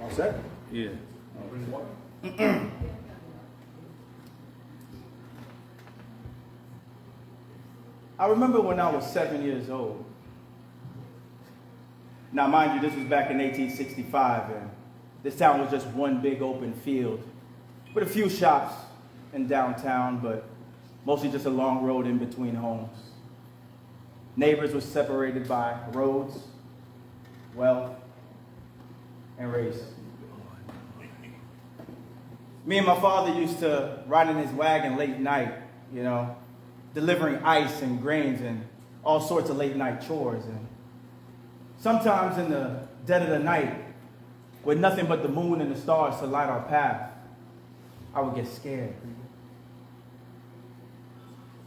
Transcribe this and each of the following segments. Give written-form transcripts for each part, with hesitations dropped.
All set? Yeah. I remember when I was 7 years old. Now, mind you, this was back in 1865, and this town was just one big open field with a few shops in downtown, but mostly just a long road in between homes. Neighbors were separated by roads, wealth, and race. Me and my father used to ride in his wagon late night, delivering ice and grains and all sorts of late night chores. And sometimes in the dead of the night, with nothing but the moon and the stars to light our path, I would get scared.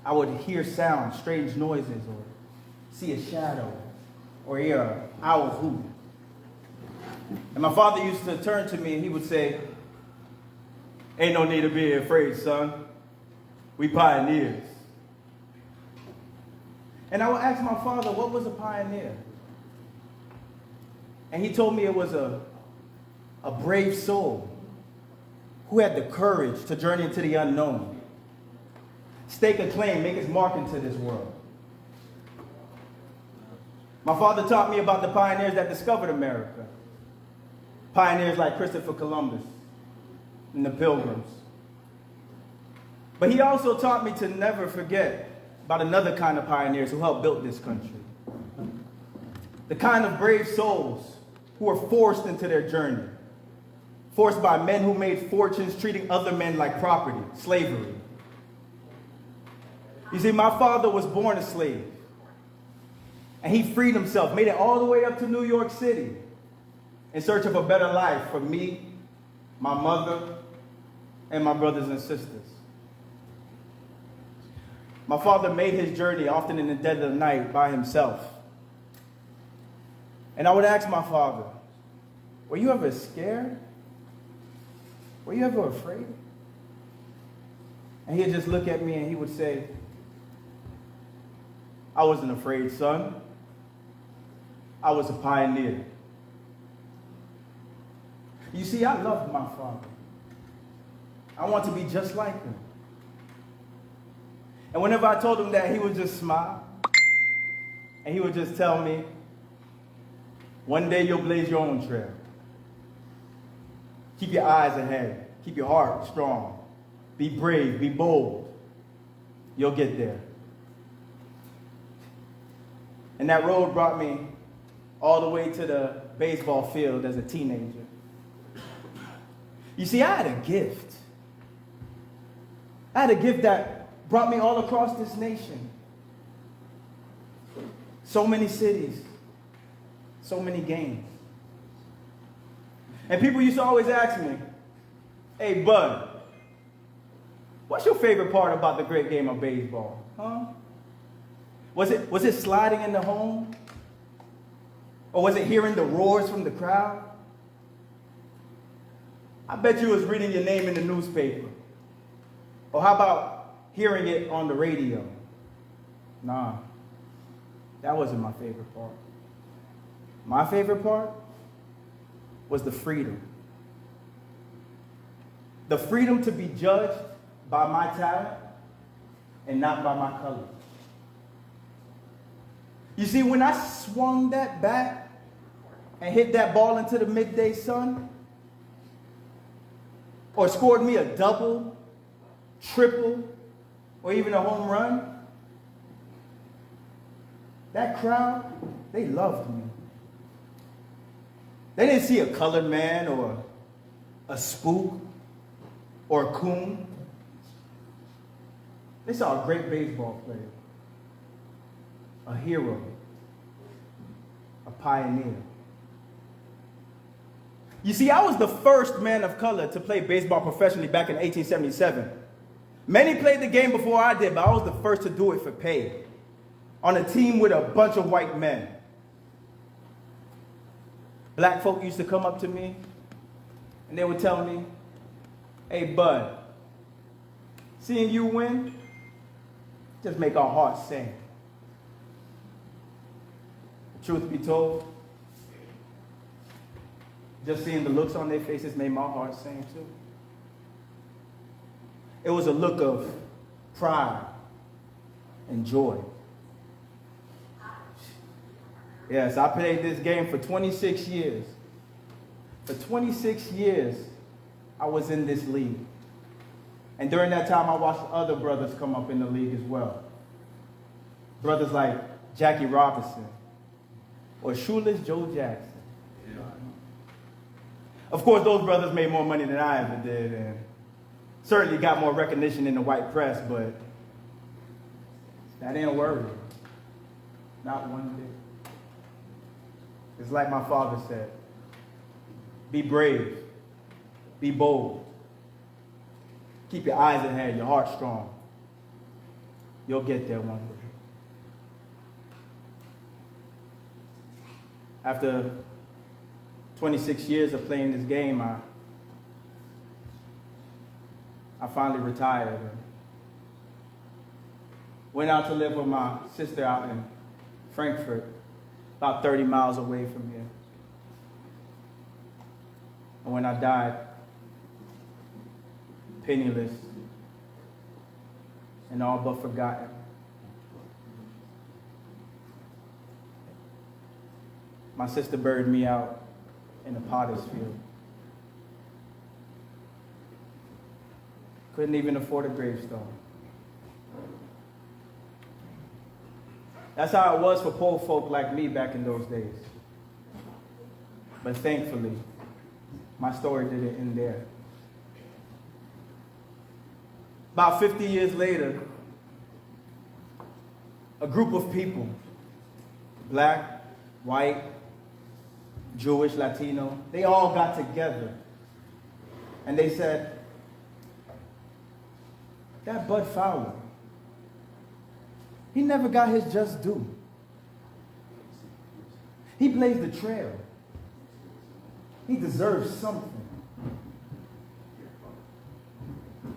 I would hear sounds, strange noises, or see a shadow, or hear an owl hoot. And my father used to turn to me and he would say, "Ain't no need to be afraid, son. We pioneers." And I would ask my father, what was a pioneer? And he told me it was a brave soul who had the courage to journey into the unknown, stake a claim, make his mark into this world. My father taught me about the pioneers that discovered America. Pioneers like Christopher Columbus and the Pilgrims. But he also taught me to never forget about another kind of pioneers who helped build this country. The kind of brave souls who were forced into their journey, forced by men who made fortunes treating other men like property, slavery. You see, my father was born a slave, and he freed himself, made it all the way up to New York City in search of a better life for me, my mother, and my brothers and sisters. My father made his journey often in the dead of the night by himself. And I would ask my father, were you ever scared? Were you ever afraid? And he'd just look at me and he would say, "I wasn't afraid, son. I was a pioneer." You see, I loved my father. I want to be just like him. And whenever I told him that, he would just smile. And he would just tell me, "One day you'll blaze your own trail. Keep your eyes ahead. Keep your heart strong. Be brave. Be bold. You'll get there." And that road brought me all the way to the baseball field as a teenager. You see, I had a gift. I had a gift that brought me all across this nation. So many cities, so many games. And people used to always ask me, "Hey, Bud, what's your favorite part about the great game of baseball? Huh? Was it sliding in the home? Or was it hearing the roars from the crowd? I bet you was reading your name in the newspaper. Or how about hearing it on the radio?" Nah, that wasn't my favorite part. My favorite part was the freedom. The freedom to be judged by my talent and not by my color. You see, when I swung that bat and hit that ball into the midday sun, or scored me a double, triple, or even a home run, that crowd, they loved me. They didn't see a colored man or a spook or a coon. They saw a great baseball player, a hero, a pioneer. You see, I was the first man of color to play baseball professionally back in 1877. Many played the game before I did, but I was the first to do it for pay, on a team with a bunch of white men. Black folk used to come up to me, and they would tell me, "Hey, Bud, seeing you win just make our hearts sing." Truth be told, Just seeing the looks on their faces made my heart sing too. It was a look of pride and joy. Yes, I played this game for 26 years. For 26 years, I was in this league. And during that time, I watched other brothers come up in the league as well. Brothers like Jackie Robinson or Shoeless Joe Jackson. Yeah. Of course, those brothers made more money than I ever did and certainly got more recognition in the white press, but that didn't worry me. Not one bit. It's like my father said, be brave, be bold, keep your eyes ahead, your heart strong. You'll get there one day. After 26 years of playing this game, I finally retired. Went out to live with my sister out in Frankfurt, about 30 miles away from here. And when I died, penniless and all but forgotten, my sister buried me out in a potter's field. Couldn't even afford a gravestone. That's how it was for poor folk like me back in those days. But thankfully, my story didn't end there. About 50 years later, a group of people, black, white, Jewish, Latino, they all got together and they said, that Bud Fowler, he never got his just due. He blazed the trail. He deserves something.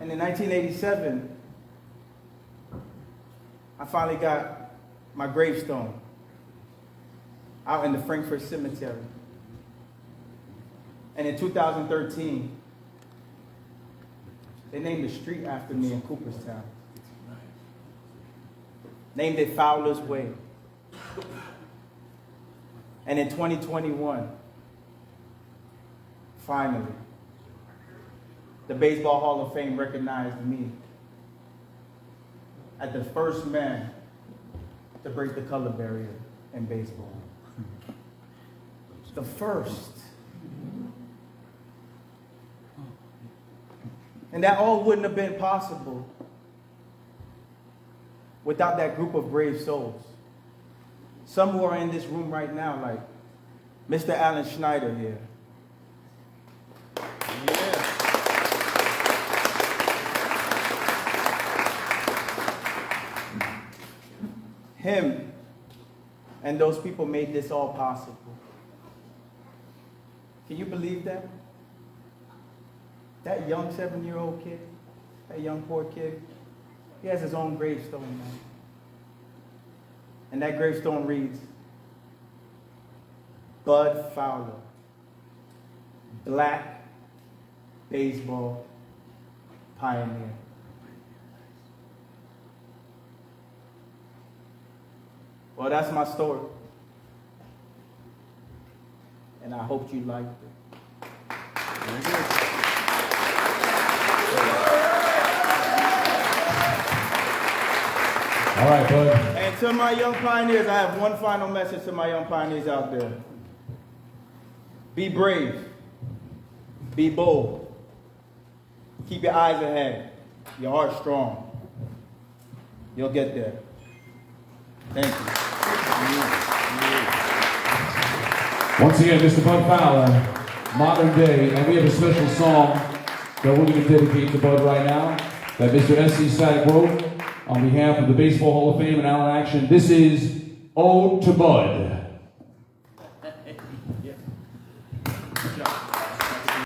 And in 1987, I finally got my gravestone out in the Frankfurt Cemetery. And in 2013, they named a street after me in Cooperstown. Named it Fowler's Way. And in 2021, finally, the Baseball Hall of Fame recognized me as the first man to break the color barrier in baseball. The first. And that all wouldn't have been possible without that group of brave souls. Some who are in this room right now, like Mr. Alan Schneider here. Yeah. Him and those people made this all possible. Can you believe that? That young 7-year-old kid, that young poor kid, he has his own gravestone now. And that gravestone reads, Bud Fowler, black baseball pioneer. Well, that's my story. And I hope you liked it. Very good. All right, Bud. And to my young pioneers, I have one final message to my young pioneers out there. Be brave. Be bold. Keep your eyes ahead. Your heart strong. You'll get there. Thank you. Once again, Mr. Bud Fowler, modern day, and we have a special song that we're going to dedicate to Bud right now, that Mr. S.C. Static wrote on behalf of the Baseball Hall of Fame and Allen Action. This is Ode to Bud.